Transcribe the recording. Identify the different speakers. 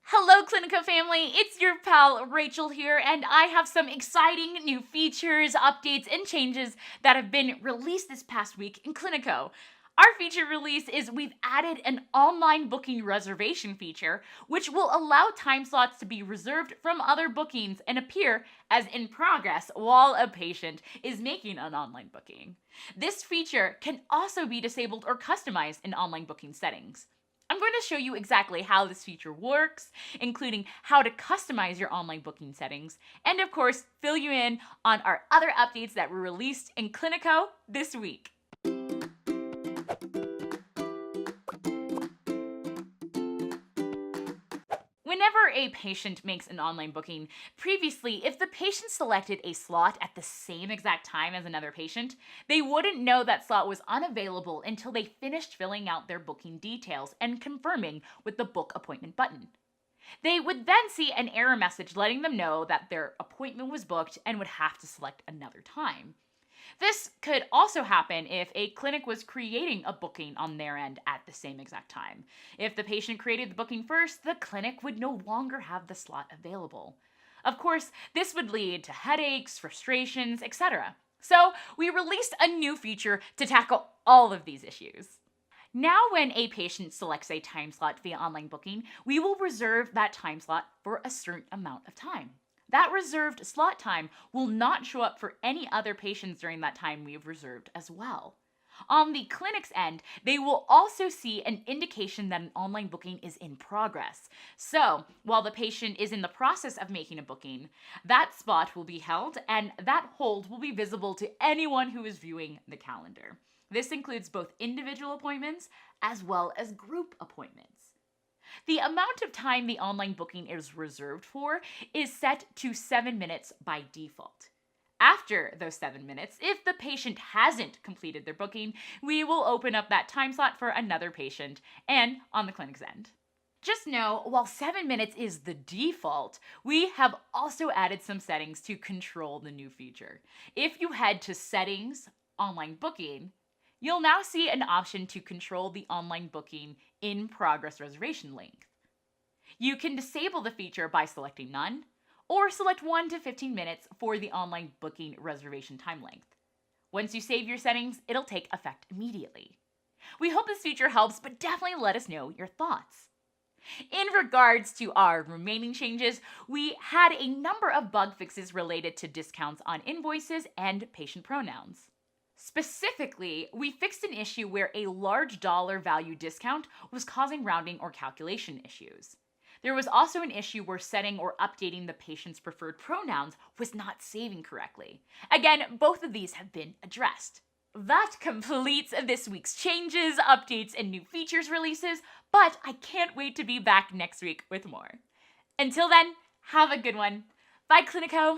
Speaker 1: Hello, Clinico family. It's your pal Rachel here, and I have some exciting new features, updates, and changes that have been released this past week in Clinico. Our feature release is we've added an online booking reservation feature, which will allow time slots to be reserved from other bookings and appear as in progress while a patient is making an online booking. This feature can also be disabled or customized in online booking settings. I'm going to show you exactly how this feature works, including how to customize your online booking settings, and of course, fill you in on our other updates that were released in Clinico this week. Whenever a patient makes an online booking, previously, if the patient selected a slot at the same exact time as another patient, they wouldn't know that slot was unavailable until they finished filling out their booking details and confirming with the book appointment button. They would then see an error message letting them know that their appointment was booked and would have to select another time. This could also happen if a clinic was creating a booking on their end at the same exact time. If the patient created the booking first, the clinic would no longer have the slot available. Of course, this would lead to headaches, frustrations, etc. So, we released a new feature to tackle all of these issues. Now, when a patient selects a time slot via online booking, we will reserve that time slot for a certain amount of time. That reserved slot time will not show up for any other patients during that time we have reserved as well. On the clinic's end, they will also see an indication that an online booking is in progress. So, while the patient is in the process of making a booking, that spot will be held and that hold will be visible to anyone who is viewing the calendar. This includes both individual appointments as well as group appointments. The amount of time the online booking is reserved for is set to 7 minutes by default. After those 7 minutes, if the patient hasn't completed their booking, we will open up that time slot for another patient and on the clinic's end. Just know, while 7 minutes is the default, we have also added some settings to control the new feature. If you head to Settings, Online Booking, you'll now see an option to control the online booking in progress reservation length. You can disable the feature by selecting none, or select 1 to 15 minutes for the online booking reservation time length. Once you save your settings, it'll take effect immediately. We hope this feature helps, but definitely let us know your thoughts. In regards to our remaining changes, we had a number of bug fixes related to discounts on invoices and patient pronouns. Specifically, we fixed an issue where a large dollar value discount was causing rounding or calculation issues. There was also an issue where setting or updating the patient's preferred pronouns was not saving correctly. Again, both of these have been addressed. That completes this week's changes, updates, and new features releases, but I can't wait to be back next week with more. Until then, have a good one. Bye, Clinico!